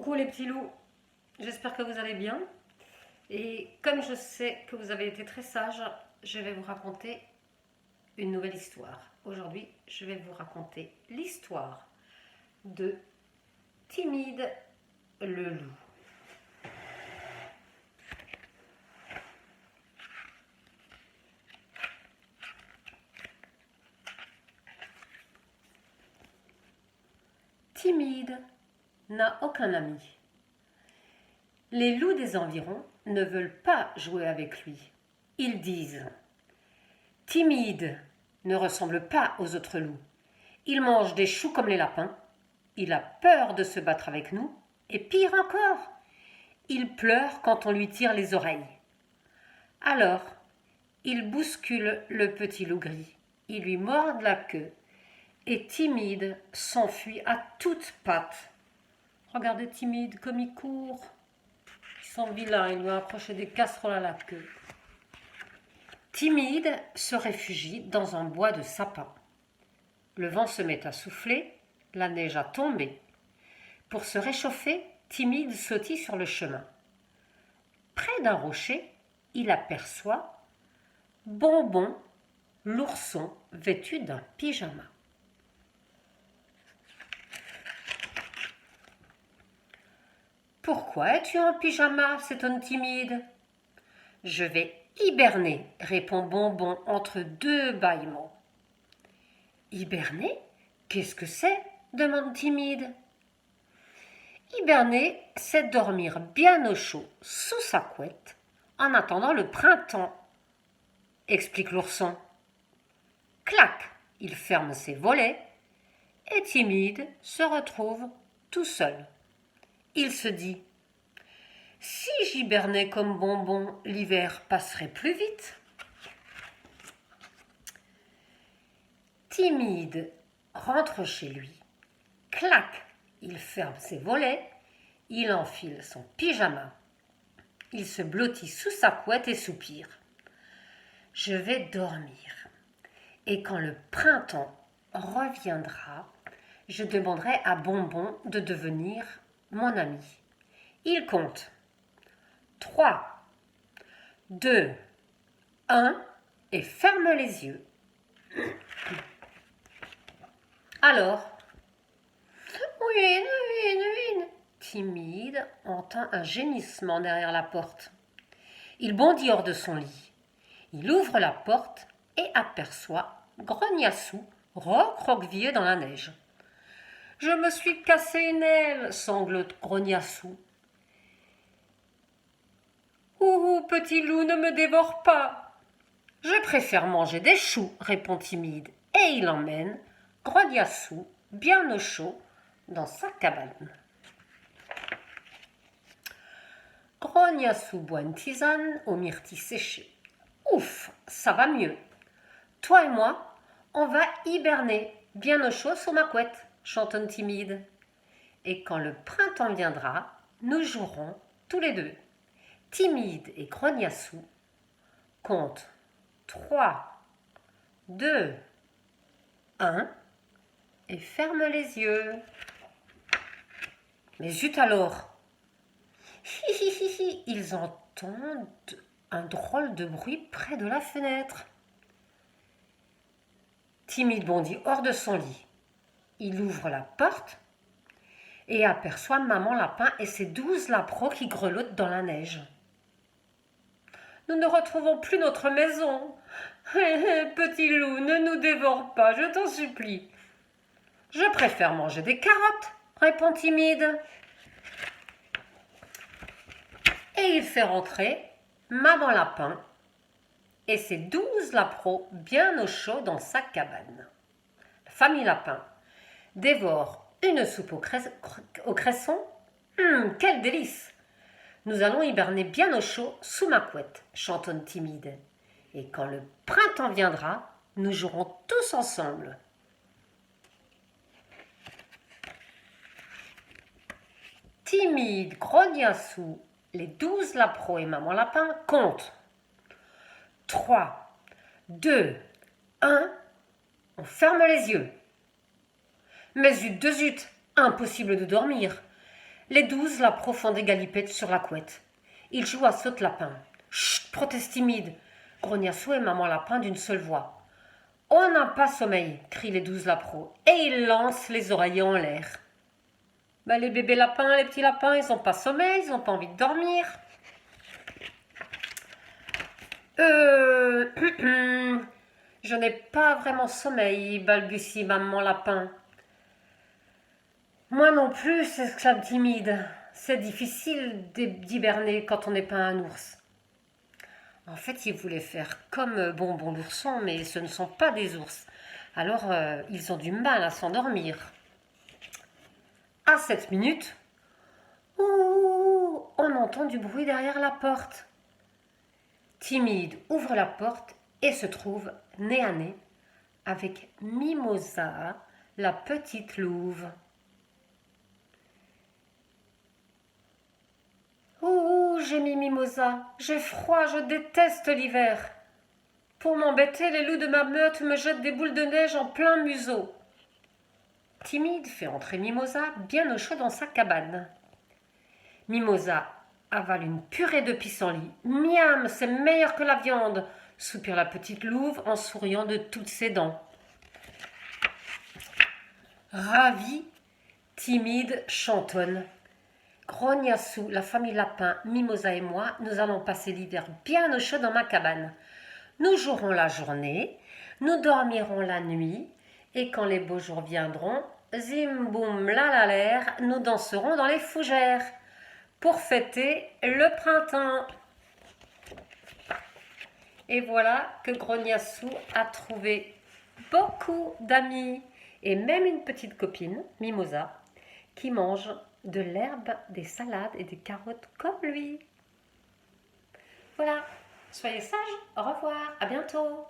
Coucou les petits loups, j'espère que vous allez bien. Et comme je sais que vous avez été très sages, je vais vous raconter une nouvelle histoire. Aujourd'hui, je vais vous raconter l'histoire de Timide le loup. Timide n'a aucun ami. Les loups des environs ne veulent pas jouer avec lui. Ils disent « Timide ne ressemble pas aux autres loups. Il mange des choux comme les lapins. Il a peur de se battre avec nous. Et pire encore, il pleure quand on lui tire les oreilles. » Alors, il bouscule le petit loup gris. Il lui mord la queue. Et Timide s'enfuit à toutes pattes. Regardez Timide comme il court. Ils sont vilains, ils lui ont accroché des casseroles à la queue. Timide se réfugie dans un bois de sapins. Le vent se met à souffler, la neige a tombé. Pour se réchauffer, Timide sautille sur le chemin. Près d'un rocher, il aperçoit Bonbon, l'ourson vêtu d'un pyjama. « Pourquoi es-tu en pyjama ?» s'étonne Timide. « Je vais hiberner » répond Bonbon entre deux bâillements. « Hiberner ? Qu'est-ce que c'est ?» demande Timide. « Hiberner, c'est dormir bien au chaud sous sa couette en attendant le printemps » explique l'ourson. Clac, il ferme ses volets et Timide se retrouve tout seul. Il se dit « Si j'hibernais comme Bonbon, l'hiver passerait plus vite. » Timide rentre chez lui. Clac, il ferme ses volets, il enfile son pyjama. Il se blottit sous sa couette et soupire. « Je vais dormir. Et quand le printemps reviendra, je demanderai à Bonbon de devenir mon ami. » Il compte. 3, 2, 1 et ferme les yeux. Alors, ouine, ouine, ouine, Timide entend un gémissement derrière la porte. Il bondit hors de son lit. Il ouvre la porte et aperçoit Grognassou recroquevillé dans la neige. « Je me suis cassé une aile » sanglote Grognassou. « Ouh, petit loup, ne me dévore pas !»« Je préfère manger des choux » répond Timide, et il emmène Grognassou bien au chaud dans sa cabane. Grognassou boit une tisane aux myrtilles séchées. « Ouf, ça va mieux. Toi et moi, on va hiberner bien au chaud sous ma couette » chantonne Timide. « Et quand le printemps viendra, nous jouerons tous les deux. » Timide et Grognassou comptent 3, 2, 1 et ferment les yeux. Mais zut alors! Ils entendent un drôle de bruit près de la fenêtre. Timide bondit hors de son lit. Il ouvre la porte et aperçoit Maman Lapin et ses 12 lapros qui grelottent dans la neige. « Nous ne retrouvons plus notre maison. Petit loup, ne nous dévore pas, je t'en supplie. »« Je préfère manger des carottes, » répond Timide. Et il fait rentrer Maman Lapin et ses 12 lapros bien au chaud dans sa cabane. La famille Lapin dévore une soupe au cresson. Quel délice! Nous allons hiberner bien au chaud sous ma couette, chantonne Timide. Et quand le printemps viendra, nous jouerons tous ensemble. Timide, Grognassou, les 12 lapros et Maman Lapin comptent. 3, 2, 1, on ferme les yeux. Mais zut de zut, impossible de dormir. Les 12 lapins font des galipettes sur la couette. Ils jouent à saute-lapin. Chut, proteste timide, grogna Sou et maman lapin d'une seule voix. On n'a pas sommeil, crient les 12 lapros, et ils lancent les oreillers en l'air. Ben, les bébés lapins, les petits lapins, ils n'ont pas sommeil, ils n'ont pas envie de dormir. Je n'ai pas vraiment sommeil, balbutie maman lapin. Moi non plus, s'exclame timide. C'est difficile d'hiberner quand on n'est pas un ours. En fait, ils voulaient faire comme Bonbon l'ourson, mais ce ne sont pas des ours. Alors, ils ont du mal à s'endormir. À cette minute, ouh, on entend du bruit derrière la porte. Timide ouvre la porte et se trouve nez à nez avec Mimosa, la petite louve. Ouh, gémit Mimosa, j'ai froid, je déteste l'hiver. Pour m'embêter, les loups de ma meute me jettent des boules de neige en plein museau. Timide fait entrer Mimosa bien au chaud dans sa cabane. Mimosa avale une purée de pissenlit. Miam, c'est meilleur que la viande, soupire la petite louve en souriant de toutes ses dents. Ravie, Timide chantonne. Grogna Sou, la famille lapin, Mimosa et moi, nous allons passer l'hiver bien au chaud dans ma cabane. Nous jouerons la journée, nous dormirons la nuit, et quand les beaux jours viendront, zim boum la la l'air, nous danserons dans les fougères pour fêter le printemps. Et voilà que Grogna-Sou a trouvé beaucoup d'amis et même une petite copine, Mimosa, qui mange de l'herbe, des salades et des carottes comme lui. Voilà, soyez sages, au revoir, à bientôt.